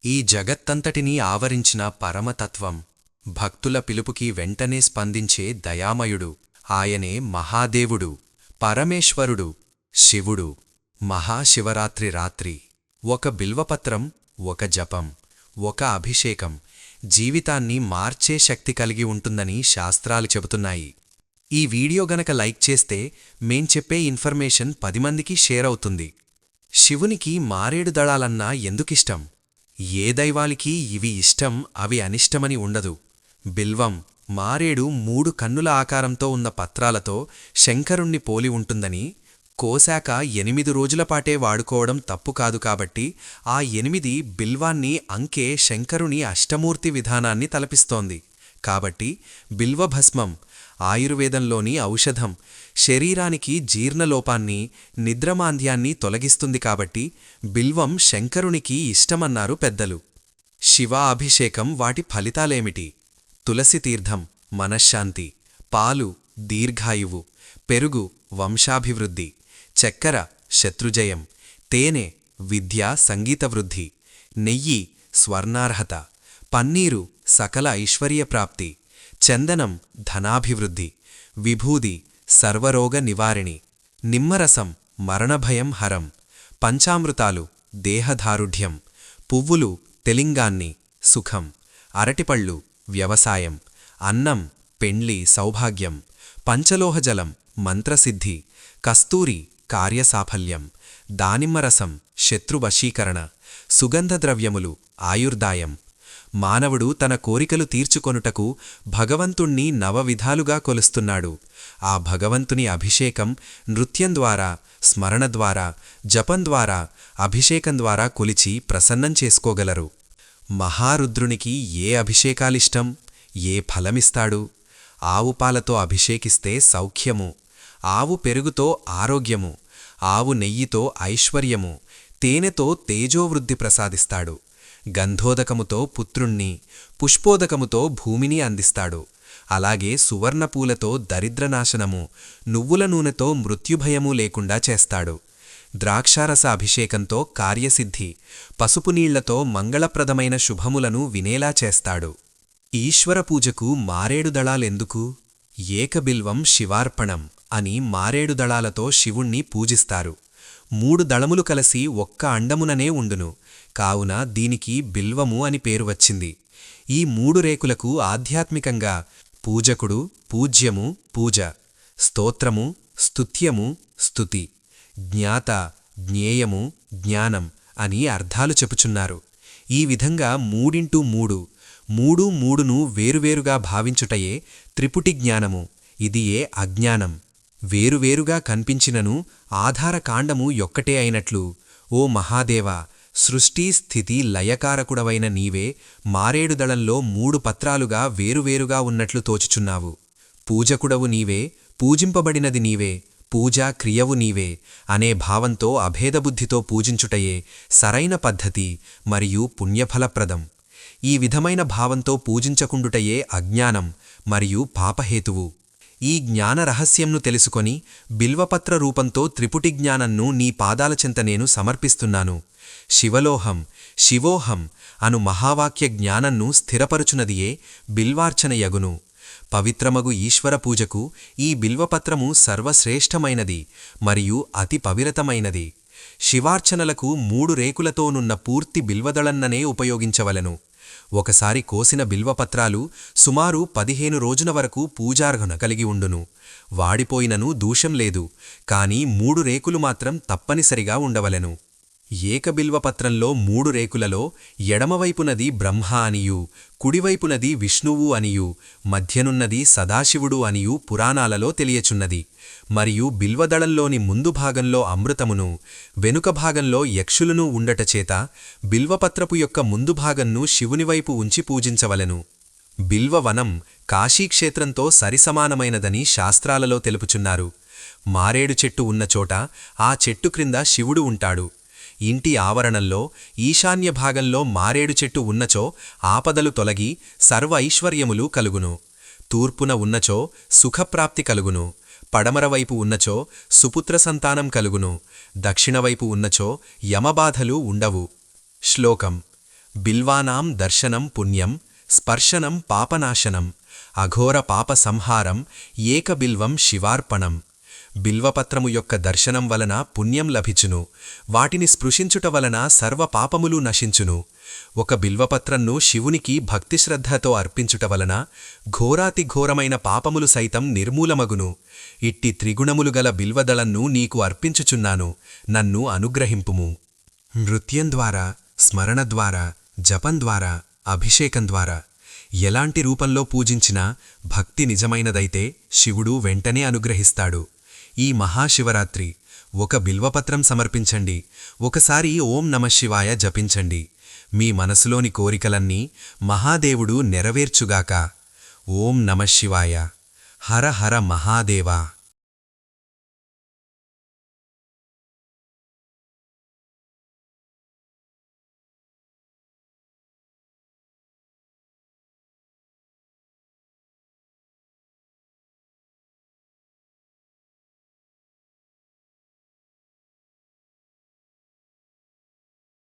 ఈ జగత్తంతటినీ ఆవరించిన పరమతత్వం, భక్తుల పిలుపుకి వెంటనే స్పందించే దయామయుడు. ఆయనే మహాదేవుడు, పరమేశ్వరుడు, శివుడు. మహాశివరాత్రి రాత్రి ఒక బిల్వపత్రం, ఒక జపం, ఒక అభిషేకం జీవితాన్ని మార్చే శక్తి కలిగి ఉంటుందని శాస్త్రాలు చెబుతున్నాయి. ఈ వీడియో గనక లైక్ చేస్తే మేం చెప్పే ఇన్ఫర్మేషన్ 10 మందికి షేర్ అవుతుంది. శివునికి మారేడు దళాలన్నా ఎందుకిష్టం? ఏ దైవాలికి ఇవి ఇష్టం, అవి అనిష్టమని ఉండదు. బిల్వం, మారేడు 3 కన్నుల ఆకారంతో ఉన్న పత్రాలతో శంకరుణ్ణి పోలి ఉంటుందని, కోశాక 8 రోజులపాటే వాడుకోవడం తప్పు కాదు కాబట్టి ఆ 8 బిల్వాన్ని అంకే శంకరుని అష్టమూర్తి విధానాన్ని తలపిస్తోంది. కాబట్టి బిల్వభస్మం ఆయుర్వేదంలోని ఔషధం, శరీరానికి జీర్ణలోపాన్ని, నిద్రమాంద్యాన్ని తొలగిస్తుంది కాబట్టి బిల్వం శంకరునికి ఇష్టమన్నారు పెద్దలు. శివ అభిషేకం వాటి ఫలితాలేమిటి? తులసి తీర్థం మనశ్శాంతి, పాలు దీర్ఘాయువు, పెరుగు వంశాభివృద్ధి, చక్కెర శత్రుజయం, తేనె విద్య సంగీతవృద్ధి, నెయ్యి స్వర్ణార్హత, పన్నీరు సకల ఐశ్వర్యప్రాప్తి, చందనం ధనాభివృద్ధి, విభూది సర్వరోగ నివారిణి, నిమ్మరసం మరణభయం హరం, పంచామృతాలు దేహదారుఢ్యం, పువ్వులు తెలింగాన్ని సుఖం, అరటిపళ్ళు వ్యవసాయం, అన్నం పెండ్లి సౌభాగ్యం, పంచలోహజలం మంత్రసిద్ధి, కస్తూరి కార్యసాఫల్యం, దానిమ్మరసం శత్రువశీకరణ, సుగంధద్రవ్యములు ఆయుర్దాయం. మానవుడు తన కోరికలు తీర్చుకొనుటకు భగవంతుణ్ణి నవవిధాలుగా కొలుస్తున్నాడు. ఆ భగవంతుని అభిషేకం నృత్యం ద్వారా, స్మరణ ద్వారా, జపం ద్వారా, అభిషేకం ద్వారా కొలిచి ప్రసన్నం చేసుకోగలరు. మహారుద్రునికి ఏ అభిషేకాలిష్టం? ఏ ఫలమిస్తాడు? ఆవు పాలతో అభిషేకిస్తే సౌఖ్యము, ఆవు పెరుగుతో ఆరోగ్యము, ఆవు నెయ్యితో ఐశ్వర్యము, తేనెతో తేజోవృద్ధి ప్రసాదిస్తాడు, గంధోదకముతో పుత్రుణ్ణి, పుష్పోదకముతో భూమిని అందిస్తాడు. అలాగే సువర్ణపూలతో దరిద్రనాశనము, నువ్వుల నూనెతో మృత్యుభయము లేకుండా చేస్తాడు. ద్రాక్షారస అభిషేకంతో కార్యసిద్ధి, పసుపు నీళ్లతో మంగళప్రదమైన శుభములను వినేలా చేస్తాడు. ఈశ్వర పూజకు మారేడు దళాలెందుకు? ఏకబిల్వం శివార్పణం అని మారేడు దళాలతో శివుణ్ణి పూజిస్తారు. 3 దళములు కలిసి ఒక్క అండముననే ఉండును, కావున దీనికి బిల్వము అని పేరు వచ్చింది. ఈ 3 రేకులకు ఆధ్యాత్మికంగా పూజకుడు, పూజ్యము పూజ, స్తోత్రము స్తుత్యము స్తుతి, జ్ఞాత జ్ఞేయము జ్ఞానం అని అర్థాలు చెప్పుచున్నారు. ఈ విధంగా 3x3, 3 వేరువేరుగా భావించుటయే త్రిపుటి జ్ఞానము. ఇదియే అజ్ఞానం. వేరువేరుగా కన్పించినను ఆధారకాండము యొక్కటే అయినట్లు, ఓ మహాదేవా, సృష్టి స్థితి లయకారకుడవైన నీవే మారేడుదళంలో 3 పత్రాలుగా వేరువేరుగా ఉన్నట్లు తోచుచున్నావు. పూజకుడవు నీవే, పూజింపబడినది నీవే, పూజా క్రియవు నీవే అనే భావంతో అభేదబుద్ధితో పూజించుటయే సరైన పద్ధతి మరియు పుణ్యఫలప్రదం. ఈ విధమైన భావంతో పూజించకుండుటయే అజ్ఞానం మరియు పాపహేతువు. ఈ జ్ఞాన రహస్యంను తెలుసుకొని బిల్వపత్ర రూపంతో త్రిపుటి జ్ఞానంను నీ పాదాల చెంత నేను సమర్పిస్తున్నాను. శివలోహం శివోహం అను మహావాక్య జ్ఞానన్ను స్థిరపరుచునదియే బిల్వార్చన యగును. పవిత్రమగు ఈశ్వర పూజకు ఈ బిల్వపత్రము సర్వశ్రేష్టమైనది మరియు అతి పవిత్రమైనది. శివార్చనలకు 3 రేకులతోనున్న పూర్తి బిల్వదళన్ననే ఉపయోగించవలెను. ఒకసారి కోసిన బిల్వపత్రాలు సుమారు 15 రోజుల వరకు పూజార్హన కలిగి ఉండును. వాడిపోయినను దూషం లేదు, కాని 3 రేకులు మాత్రం తప్పనిసరిగా ఉండవలెను. ఏకబిల్వపత్రంలో 3 రేకులలో ఎడమవైపునది బ్రహ్మ అనియు, కుడివైపునది విష్ణువు అనియు, మధ్యనున్నది సదాశివుడు అనియు పురాణాలలో తెలియచున్నది. మరియు బిల్వదళంలోని ముందు భాగంలో అమృతమును, వెనుక భాగంలో యక్షులను ఉండటచేత బిల్వపత్రపు యొక్క ముందు భాగంను శివునివైపు ఉంచి పూజించవలెను. బిల్వవనం కాశీక్షేత్రంతో సరిసమానమైనదని శాస్త్రాలలో తెలుపుచున్నారు. మారేడు చెట్టు ఉన్నచోట ఆ చెట్టు క్రింద శివుడు ఉంటాడు. ఇంటి ఆవరణంలో ఈశాన్య భాగంలో మారేడు చెట్టు ఉన్నచో ఆపదలు తొలగి సర్వ ఐశ్వర్యములు కలుగును. తూర్పున ఉన్నచో సుఖప్రాప్తి కలుగును. పడమరవైపు ఉన్నచో సుపుత్ర సంతానం కలుగును. దక్షిణవైపు ఉన్నచో యమబాధలు ఉండవు. శ్లోకం: బిల్వానాం దర్శనం పుణ్యం స్పర్శనం పాపనాశనం అఘోర పాప సంహారం ఏకబిల్వం శివార్పణం. బిల్వపత్రము యొక్క దర్శనం వలన పుణ్యం లభించును, వాటిని స్పృశించుట వలన సర్వ పాపములు నశించును. ఒక బిల్వపత్రంను శివునికి భక్తిశ్రద్ధతో అర్పించుట వలన ఘోరాతిఘోరమైన పాపములు సైతం నిర్మూలమగును. ఇట్టి త్రిగుణములు గల బిల్వదళన్ను నీకు అర్పించుచున్నాను, నన్ను అనుగ్రహింపుము. నృత్యం ద్వారా, స్మరణ ద్వారా, జపం ద్వారా, అభిషేకం ద్వారా ఎలాంటి రూపంలో పూజించినా భక్తి నిజమైనదైతే శివుడు వెంటనే అనుగ్రహిస్తాడు. ఈ మహాశివరాత్రి ఒక బిల్వపత్రం సమర్పించండి, ఒకసారి ఓం నమఃశివాయ జపించండి. మీ మనసులోని కోరికలన్నీ మహాదేవుడు నెరవేర్చుగాక. ఓం నమఃశివాయ. హర హర మహాదేవా.